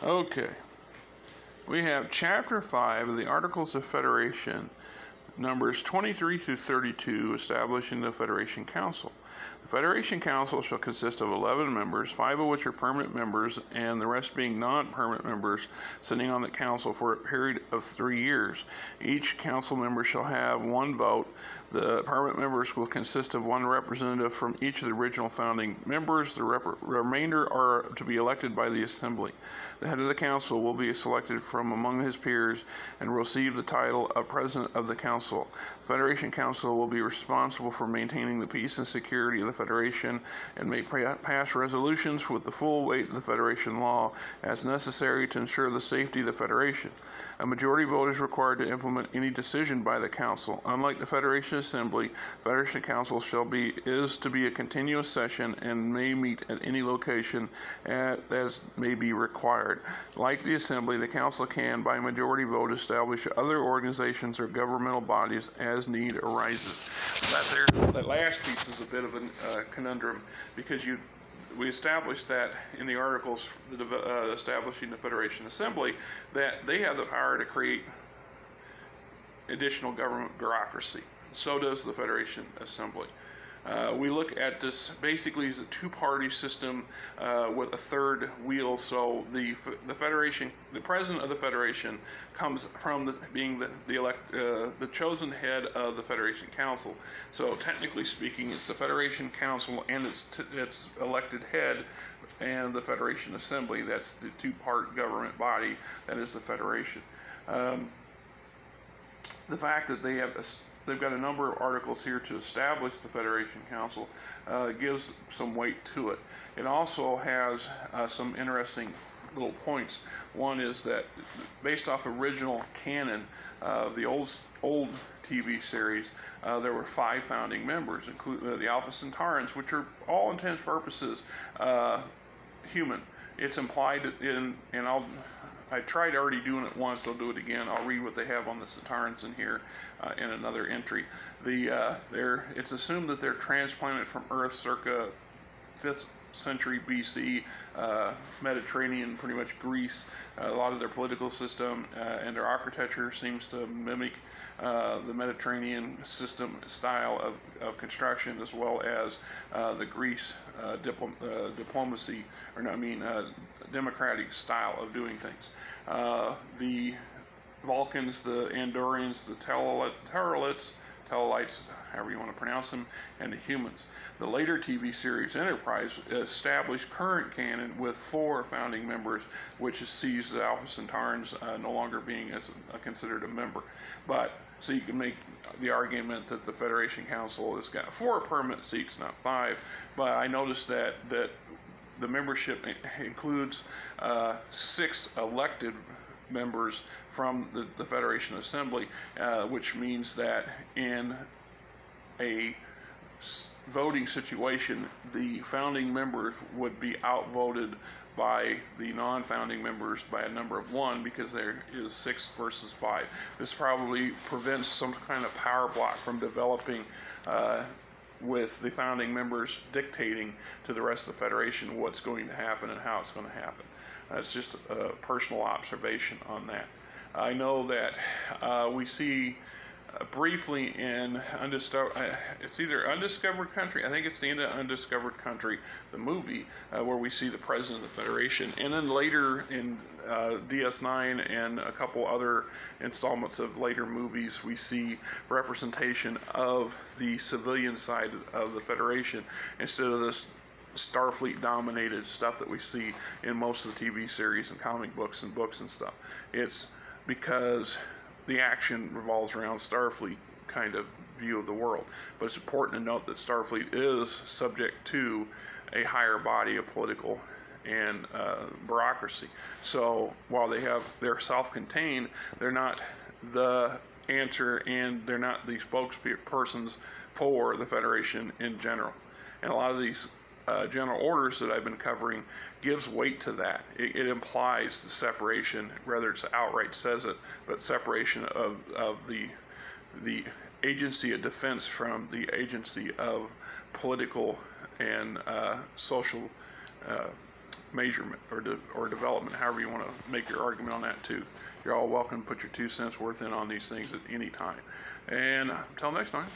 Okay, we have Chapter 5 of the Articles of Federation, numbers 23 through 32, establishing the Federation Council. The Federation Council shall consist of 11 members, 5 of which are permanent members, and the rest being non-permanent members, sitting on the council for a period of 3 years. Each council member shall have 1 vote. The permanent members will consist of 1 representative from each of the original founding members. The remainder are to be elected by the Assembly. The head of the council will be selected from among his peers and receive the title of President of the Council. The Federation Council will be responsible for maintaining the peace and security of the Federation and may pass resolutions with the full weight of the Federation law as necessary to ensure the safety of the Federation. A majority vote is required to implement any decision by the Council. Unlike the Federation Assembly, Federation Council is to be a continuous session and may meet at any location as may be required. Like the Assembly, the Council can, by majority vote, establish other organizations or governmental bodies as need arises. That last piece is a bit of a conundrum, because we established that in the articles establishing the Federation Assembly that they have the power to create additional government bureaucracy. So does the Federation Assembly. We look at this basically as a 2-party system with a third wheel. So the Federation, the president of the Federation, comes from being the chosen head of the Federation Council. So technically speaking, it's the Federation Council and its elected head, and the Federation Assembly. That's the 2-part government body that is the Federation. The fact that they've got a number of articles here to establish the Federation Council gives some weight to it. It also has some interesting little points. One is that based off original canon of the old TV series, there were 5 founding members, including the Alpha Centaurans, which are all intents and purposes human. It's implied in, and I tried already doing it once, I'll do it again. I'll read what they have on the Centaurans in here in another entry. It's assumed that they're transplanted from Earth circa 5th century BC, Mediterranean, pretty much Greece. A lot of their political system and their architecture seems to mimic the Mediterranean system style of construction, as well as the Greece diplomacy, democratic style of doing things. The Vulcans, the Andorians, the Tellites, however you want to pronounce them, and the humans. The later TV series Enterprise established current canon with 4 founding members, which sees the Alpha Centaurans no longer being considered a member. So you can make the argument that the Federation Council has got 4 permanent seats, not 5. But I noticed that the membership includes 6 elected members from the Federation Assembly, which means that in a voting situation, the founding members would be outvoted by the non-founding members by a number of 1, because there is 6 versus 5. This probably prevents some kind of power block from developing with the founding members dictating to the rest of the Federation what's going to happen and how it's going to happen. That's just a personal observation on that. I know that we see briefly in it's either Undiscovered Country, I think it's the end of Undiscovered Country, the movie, where we see the President of the Federation, and then later in DS9 and a couple other installments of later movies, we see representation of the civilian side of the Federation instead of this Starfleet dominated stuff that we see in most of the TV series and comic books and stuff. It's because the action revolves around Starfleet kind of view of the world. But it's important to note that Starfleet is subject to a higher body of political and bureaucracy. So while they're self-contained, they're not the answer, and they're not the spokespersons for the Federation in general. And a lot of these general orders that I've been covering gives weight to that. It implies the separation, whether it's outright says it, but separation of the agency of defense from the agency of political and social measurement or development, however you want to make your argument on that too. You're all welcome to put your 2 cents worth in on these things at any time. And until next time.